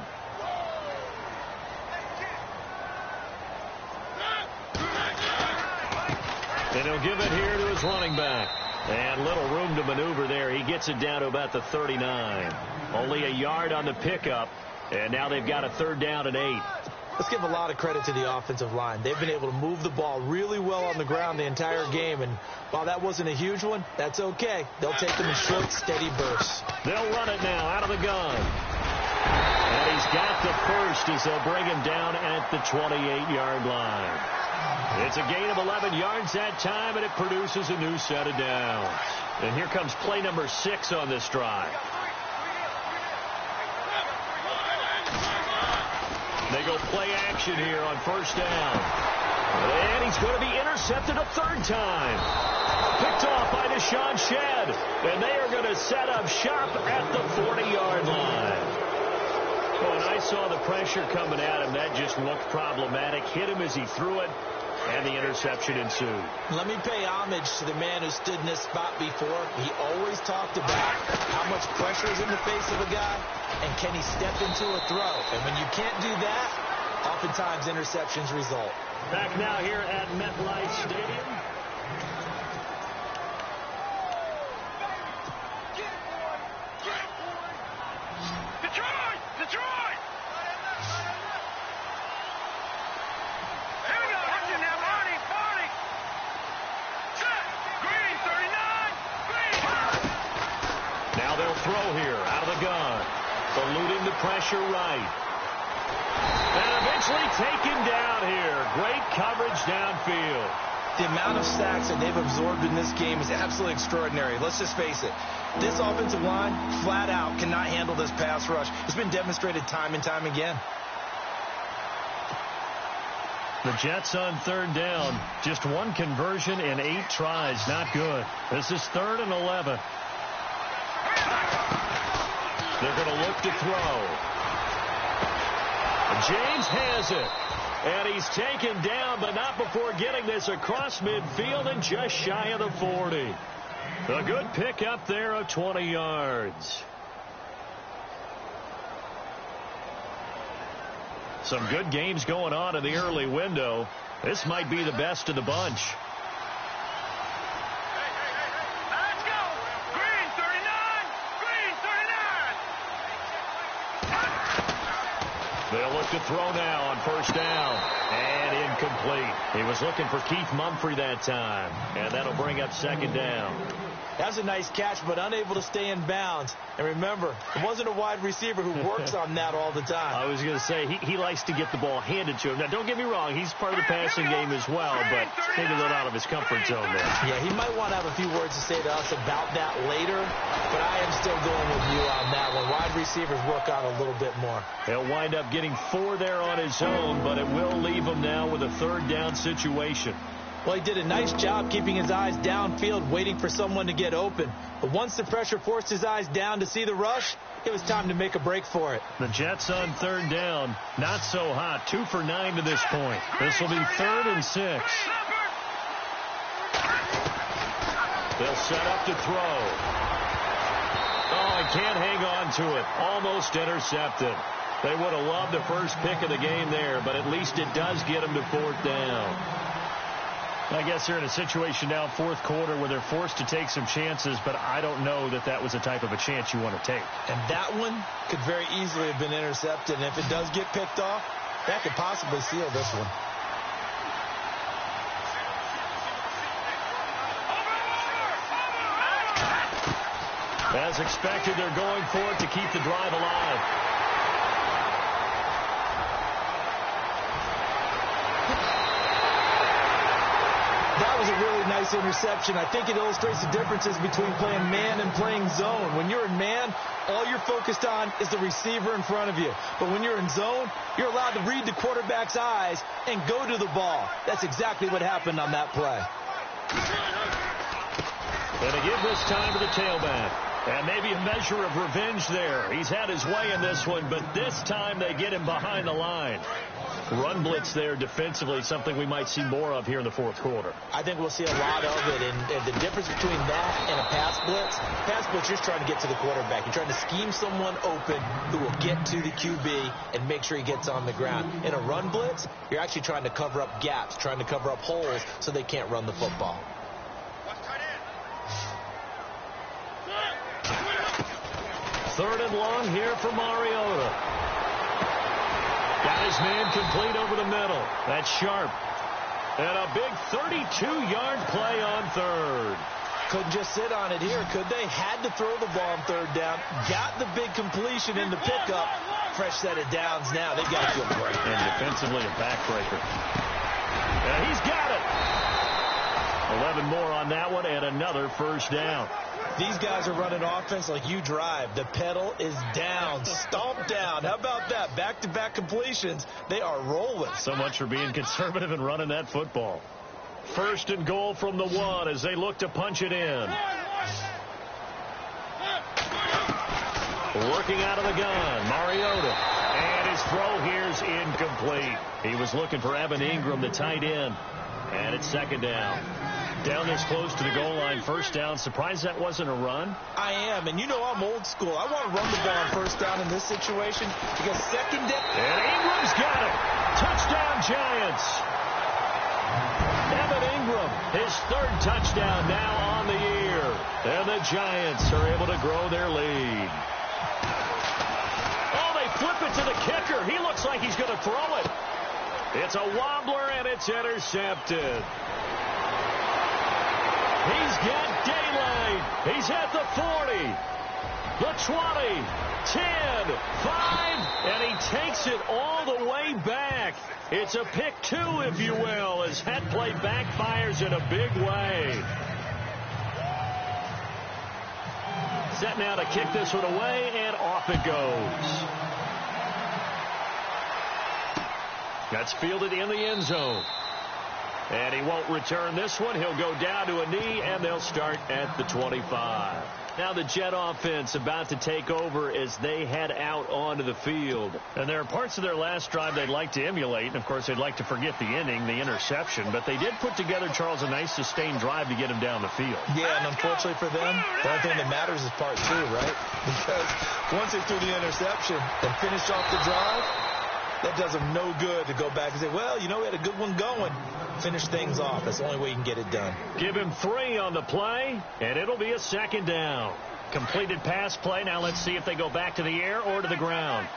And he'll give it here to his running back. And little room to maneuver there. He gets it down to about the 39. Only a yard on the pickup. And now they've got a 3rd down and 8. Let's give a lot of credit to the offensive line. They've been able to move the ball really well on the ground the entire game, and while that wasn't a huge one, that's okay. They'll take them in short, steady bursts. They'll run it now out of the gun. And he's got the first as they'll bring him down at the 28-yard line. It's a gain of 11 yards that time, and it produces a new set of downs. And here comes play number 6 on this drive. They go play action here on first down. And he's going to be intercepted a third time. Picked off by Deshaun Shedd. And they are going to set up shop at the 40-yard line. When I saw the pressure coming at him, that just looked problematic. Hit him as he threw it, and the interception ensued. Let me pay homage to the man who stood in this spot before. He always talked about how much pressure is in the face of a guy, and can he step into a throw. And when you can't do that, oftentimes interceptions result. Back now here at MetLife Stadium. Detroit! Here we go. Watching now. Marty. Set. Green, 39. Green. Now they'll throw here out of the gun. Eluding the pressure right. And eventually taken down here. Great coverage downfield. The amount of sacks that they've absorbed in this game is absolutely extraordinary. Let's just face it. This offensive line, flat out, cannot handle this pass rush. It's been demonstrated time and time again. The Jets on third down. Just one conversion in 8 tries. Not good. This is 3rd and 11. They're going to look to throw. James has it. And he's taken down, but not before getting this across midfield and just shy of the 40. A good pickup there of 20 yards. Some good games going on in the early window. This might be the best of the bunch. Let's go. Green, 39. They'll look to throw now on first down. And incomplete. He was looking for Keith Mumphrey that time. And that'll bring up 2nd down. That was a nice catch, but unable to stay in bounds. And remember, it wasn't a wide receiver who works on that all the time. I was going to say, he likes to get the ball handed to him. Now, don't get me wrong. He's part of the passing game as well, but maybe a little out of his comfort zone there. Yeah, he might want to have a few words to say to us about that later, but I am still going with you on that one. Wide receivers work on a little bit more. He'll wind up getting 4 there on his own, but it will leave him now with a 3rd down situation. Well, he did a nice job keeping his eyes downfield, waiting for someone to get open. But once the pressure forced his eyes down to see the rush, it was time to make a break for it. The Jets on 3rd down, not so hot. 2 for 9 to this point. This will be 3rd and 6. They'll set up to throw. Oh, he can't hang on to it. Almost intercepted. They would have loved the first pick of the game there, but at least it does get them to 4th down. I guess they're in a situation now, 4th quarter, where they're forced to take some chances, but I don't know that that was the type of a chance you want to take. And that one could very easily have been intercepted, and if it does get picked off, that could possibly seal this one. As expected, they're going for it to keep the drive alive. That was a really nice interception. I think it illustrates the differences between playing man and playing zone. When you're in man, all you're focused on is the receiver in front of you. But when you're in zone, you're allowed to read the quarterback's eyes and go to the ball. That's exactly what happened on that play. And to give this time to the tailback. And maybe a measure of revenge there. He's had his way in this one, but this time they get him behind the line. Run blitz there defensively, something we might see more of here in the 4th quarter. I think we'll see a lot of it, and the difference between that and a pass blitz, you're just trying to get to the quarterback. You're trying to scheme someone open who will get to the QB and make sure he gets on the ground. In a run blitz, you're actually trying to cover up gaps, trying to cover up holes so they can't run the football. 3rd and long here for Mariota. Got his man complete over the middle. That's sharp. And a big 32-yard play on third. Couldn't just sit on it here, could they? Had to throw the ball on third down. Got the big completion in the pickup. Fresh set of downs now. They got to feel great. And defensively a backbreaker. And he's got it. 11 more on that one and another first down. These guys are running offense like you drive. The pedal is down, stomped down. How about that? Back-to-back completions. They are rolling. So much for being conservative and running that football. First and goal from the 1 as they look to punch it in. Working out of the gun, Mariota. And his throw here's incomplete. He was looking for Evan Ingram, the tight end. And it's second down. Down this close to the goal line, first down. Surprised that wasn't a run? I am, and you know I'm old school. I want to run the ball on first down in this situation because second down. And Ingram's got it. Touchdown, Giants. Evan Ingram, his third touchdown now on the year. And the Giants are able to grow their lead. Oh, they flip it to the kicker. He looks like he's going to throw it. It's a wobbler, and it's intercepted. He's got daylight. He's at the 40, the 20, 10, 5, and he takes it all the way back. It's a pick 2, if you will, as that play backfires in a big way. Set now to kick this one away, and off it goes. That's fielded in the end zone. And he won't return this one. He'll go down to a knee, and they'll start at the 25. Now the Jet offense about to take over as they head out onto the field. And there are parts of their last drive they'd like to emulate. And, of course, they'd like to forget the inning, the interception. But they did put together, Charles, a nice sustained drive to get him down the field. Yeah, and unfortunately for them, the only thing that matters is part 2, right? Because once they threw the interception and finished off the drive, that does them no good to go back and say, well, you know, we had a good one going. Finish things off. That's the only way you can get it done. Give him 3 on the play, and it'll be a second down. Completed pass play. Now let's see if they go back to the air or to the ground.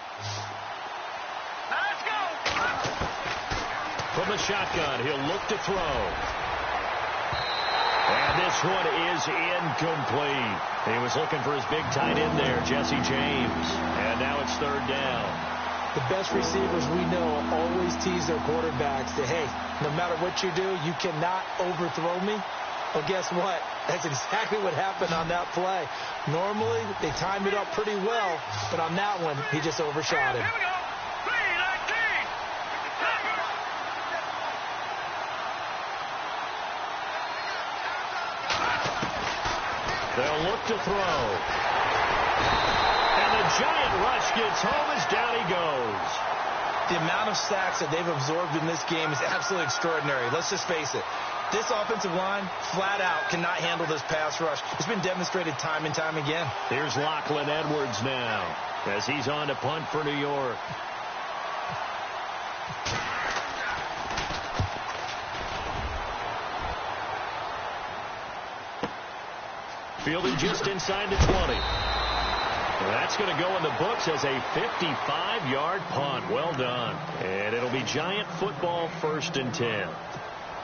Let's go. From the shotgun, he'll look to throw. And this one is incomplete. He was looking for his big tight end there, Jesse James. And now it's third down. The best receivers we know always tease their quarterbacks that, hey, no matter what you do, you cannot overthrow me. Well, guess what? That's exactly what happened on that play. Normally, they timed it up pretty well, but on that one, he just overshot him. Here we go. 3-19. They'll look to throw. And the giant rush gets home as down he goes. The amount of sacks that they've absorbed in this game is absolutely extraordinary. Let's just face it. This offensive line, flat out, cannot handle this pass rush. It's been demonstrated time and time again. Here's Lachlan Edwards now as he's on to punt for New York. Fielded just inside the 20. That's going to go in the books as a 55-yard punt. Well done. And it'll be Giant football, 1st and 10.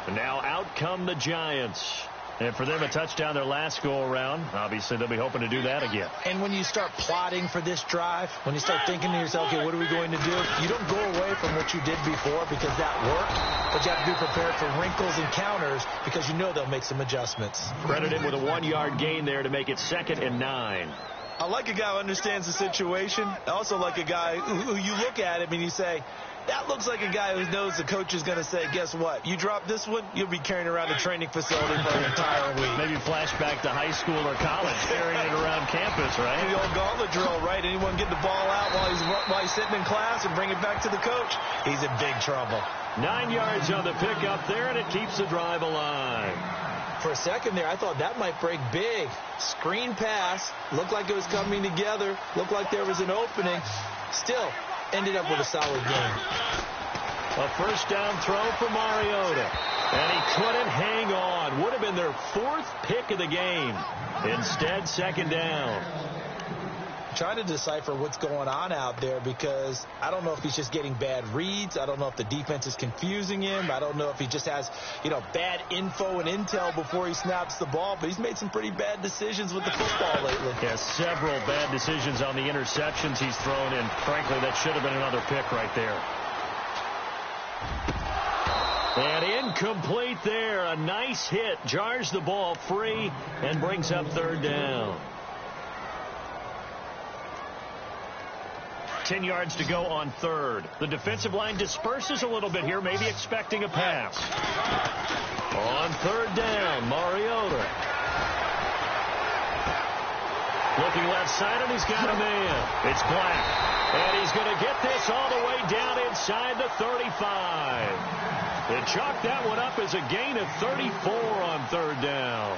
And now out come the Giants. And for them, a touchdown their last go-around. Obviously, they'll be hoping to do that again. And when you start plotting for this drive, when you start thinking to yourself, okay, what are we going to do? You don't go away from what you did before because that worked. But you have to be prepared for wrinkles and counters because you know they'll make some adjustments. Credited with a 1-yard gain there to make it 2nd and 9. I like a guy who understands the situation. I also like a guy who you look at him and you say, that looks like a guy who knows the coach is going to say, guess what? You drop this one, you'll be carrying around the training facility for an entire week. Maybe flashback to high school or college, carrying it around campus, right? The old gauntlet drill, right? Anyone get the ball out while he's sitting in class and bring it back to the coach? He's in big trouble. 9 yards on the pickup there, and it keeps the drive alive. For a second there, I thought that might break big. Screen pass. Looked like it was coming together. Looked like there was an opening. Still, ended up with a solid game. A first down throw for Mariota. And he couldn't hang on. Would have been their 4th pick of the game. Instead, 2nd down. trying to decipher what's going on out there, because I don't know if he's just getting bad reads. I don't know if the defense is confusing him. I don't know if he just has, bad info and intel before he snaps the ball. But he's made some pretty bad decisions with the football lately. Yeah, several bad decisions on the interceptions he's thrown in. Frankly, that should have been another pick right there. And incomplete there. A nice hit. Jars the ball free and brings up third down. 10 yards to go on third. The defensive line disperses a little bit here, maybe expecting a pass. On third down, Mariota. Looking left side, and he's got a man. It's Black. And he's going to get this all the way down inside the 35. They chalked that one up as a gain of 34 on third down.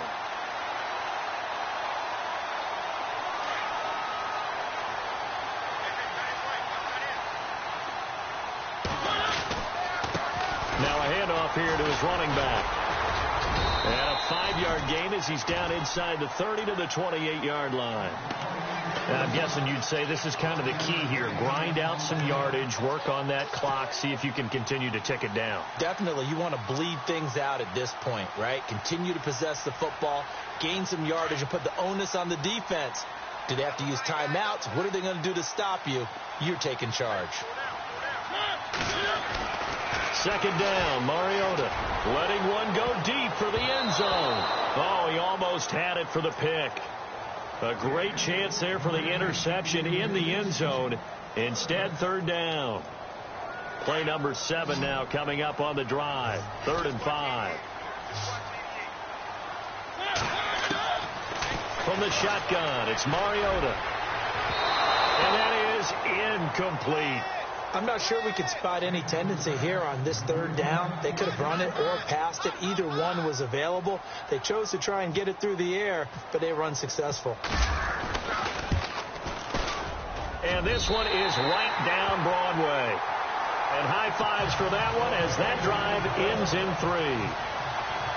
Now a handoff here to his running back. And a 5-yard gain as he's down inside the 30 to the 28-yard line. Now, I'm guessing you'd say this is kind of the key here. Grind out some yardage, work on that clock, see if you can continue to tick it down. Definitely. You want to bleed things out at this point, right? Continue to possess the football, gain some yardage, and put the onus on the defense. Do they have to use timeouts? What are they going to do to stop you? You're taking charge. Second down, Mariota letting one go deep for the end zone. Oh, he almost had it for the pick. A great chance there for the interception in the end zone. Instead, third down. Play number 7 now coming up on the drive. 3rd and 5. From the shotgun, it's Mariota. And that is incomplete. I'm not sure we could spot any tendency here on this third down. They could have run it or passed it. Either one was available. They chose to try and get it through the air, but they were unsuccessful. And this one is right down Broadway. And high fives for that one as that drive ends in 3.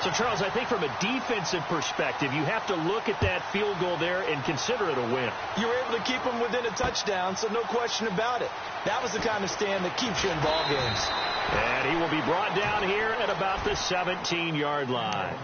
So, Charles, I think from a defensive perspective, you have to look at that field goal there and consider it a win. You were able to keep them within a touchdown, so no question about it. That was the kind of stand that keeps you in ball games. And he will be brought down here at about the 17-yard line.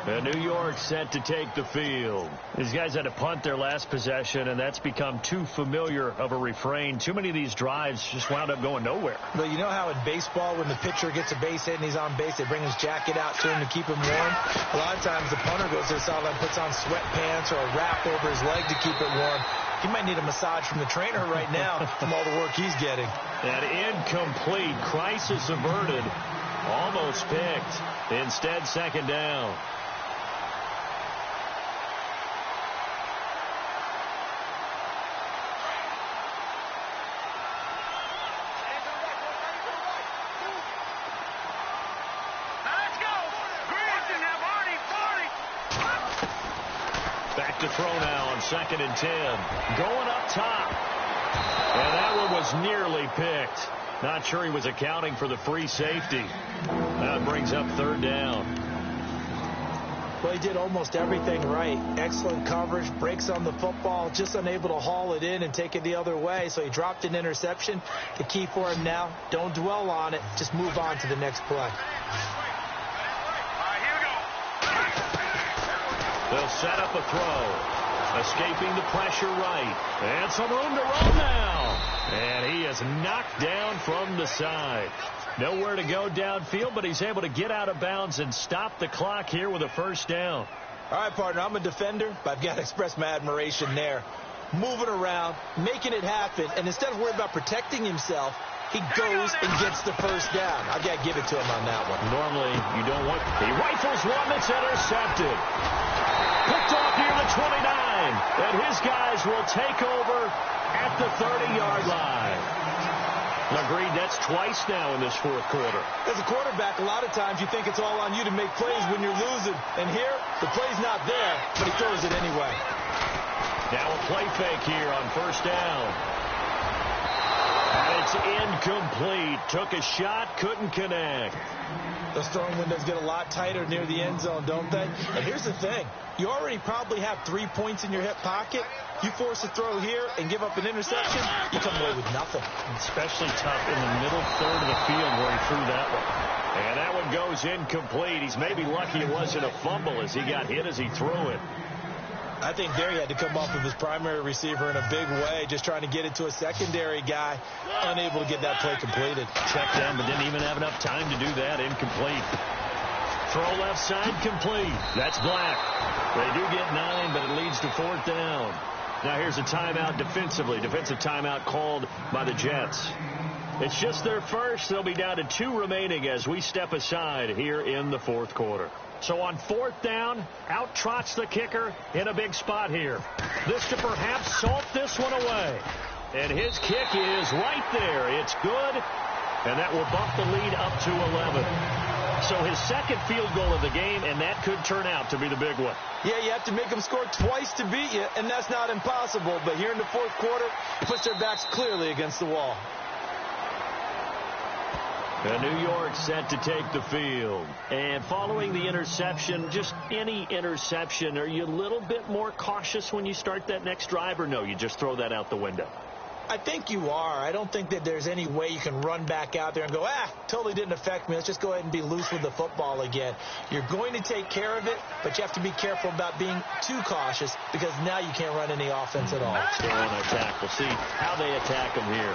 New York set to take the field. These guys had to punt their last possession, and that's become too familiar of a refrain. Too many of these drives just wound up going nowhere. But you know how in baseball, when the pitcher gets a base hit and he's on base, they bring his jacket out to him to keep him warm? A lot of times the punter goes to the sideline, puts on sweatpants or a wrap over his leg to keep it warm. He might need a massage from the trainer right now from all the work he's getting. An incomplete, crisis averted, almost picked. Instead, second down. To throw now on 2nd and 10. Going up top. And that one was nearly picked. Not sure he was accounting for the free safety. That brings up third down. Well, he did almost everything right. Excellent coverage, breaks on the football, just unable to haul it in and take it the other way. So he dropped an interception. The key for him now, don't dwell on it. Just move on to the next play. They'll set up a throw. Escaping the pressure right. And some room to run now. And he is knocked down from the side. Nowhere to go downfield, but he's able to get out of bounds and stop the clock here with a first down. All right, partner, I'm a defender, but I've got to express my admiration there. Moving around, making it happen, and instead of worrying about protecting himself, he goes and gets the first down. I've got to give it to him on that one. Normally, you don't want... He rifles one that's intercepted. Picked off near the 29. And his guys will take over at the 30-yard line. Agreed, that's twice now in this fourth quarter. As a quarterback, a lot of times you think it's all on you to make plays when you're losing. And here, the play's not there, but he throws it anyway. Now a play fake here on first down. And it's incomplete. Took a shot, couldn't connect. Those throwing windows get a lot tighter near the end zone, don't they? And here's the thing. You already probably have 3 points in your hip pocket. You force a throw here and give up an interception, you come away with nothing. Especially tough in the middle third of the field where he threw that one. And that one goes incomplete. He's maybe lucky it wasn't a fumble as he got hit as he threw it. I think there he had to come off of his primary receiver in a big way, just trying to get it to a secondary guy, unable to get that play completed. Checked down, but didn't even have enough time to do that. Incomplete. Throw left side, complete. That's Black. They do get 9, but it leads to 4th down. Now here's a timeout defensively. Defensive timeout called by the Jets. It's just their first. They'll be down to 2 remaining as we step aside here in the 4th quarter. So on 4th down, out trots the kicker in a big spot here. This to perhaps salt this one away. And his kick is right there. It's good. And that will bump the lead up to 11. So his second field goal of the game, and that could turn out to be the big one. Yeah, you have to make them score twice to beat you, and that's not impossible. But here in the 4th quarter, it puts their backs clearly against the wall. And New York set to take the field. And following the interception, just any interception, are you a little bit more cautious when you start that next drive, or no, you just throw that out the window? I think you are. I don't think that there's any way you can run back out there and go, totally didn't affect me. Let's just go ahead and be loose with the football again. You're going to take care of it, but you have to be careful about being too cautious because now you can't run any offense at all. Still on attack. We'll see how they attack them here.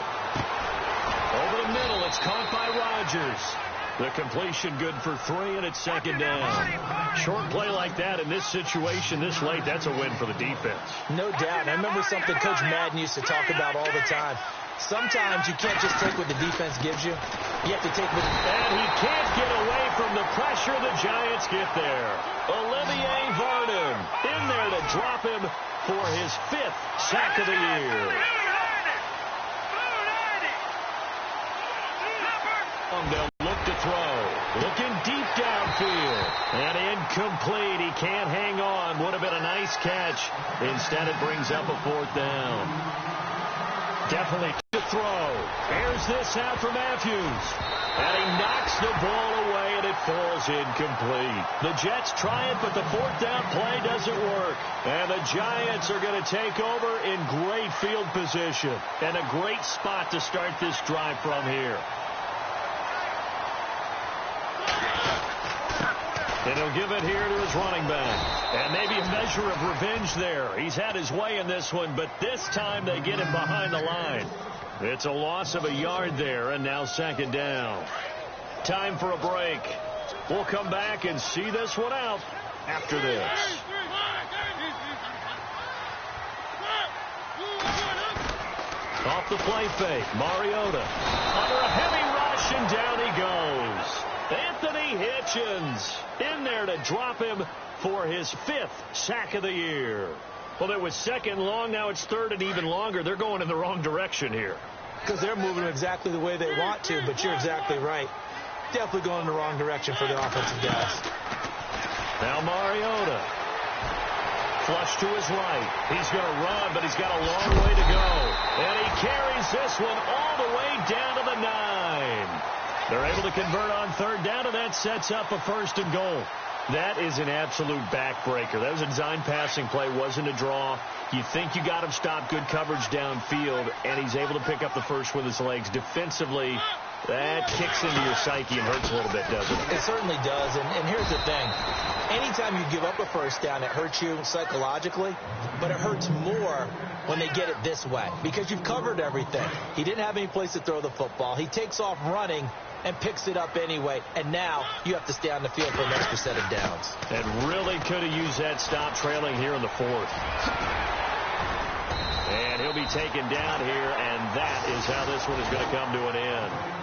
Over the middle, it's caught by Rodgers. The completion good for 3, and it's 2nd down. Short play like that in this situation this late, that's a win for the defense. No doubt. I remember something Coach Madden used to talk about all the time. Sometimes you can't just take what the defense gives you. You have to take what... And he can't get away from the pressure. The Giants get there. Olivier Vernon in there to drop him for his 5th sack of the year. They'll look to throw. Looking deep downfield. And incomplete. He can't hang on. Would have been a nice catch. Instead, it brings up a 4th down. Definitely to throw. Airs this out for Matthews. And he knocks the ball away, and it falls incomplete. The Jets try it, but the 4th down play doesn't work. And the Giants are going to take over in great field position. And a great spot to start this drive from here. And he'll give it here to his running back. And maybe a measure of revenge there. He's had his way in this one, but this time they get him behind the line. It's a loss of a yard there, and now 2nd down. Time for a break. We'll come back and see this one out after this. Off the play fake, Mariota. Under a heavy rush, and down he goes. Anthony Hitchens in there to drop him for his 5th sack of the year. Well, it was 2nd long. Now it's 3rd and even longer. They're going in the wrong direction here. Because they're moving exactly the way they want to, but you're exactly right. Definitely going in the wrong direction for the offensive guys. Now Mariota. Flush to his right. He's going to run, but he's got a long way to go. And he carries this one all the way down to the 9. They're able to convert on 3rd down, and that sets up a 1st and goal. That is an absolute backbreaker. That was a design passing play, wasn't a draw. You think you got him stopped, good coverage downfield, and he's able to pick up the 1st with his legs. Defensively, that kicks into your psyche and hurts a little bit, doesn't it? It certainly does, and here's the thing. Anytime you give up a 1st down, it hurts you psychologically, but it hurts more when they get it this way because you've covered everything. He didn't have any place to throw the football. He takes off running and picks it up anyway, and now you have to stay on the field for an extra set of downs. And really could have used that stop trailing here in the 4th. And he'll be taken down here, and that is how this one is going to come to an end.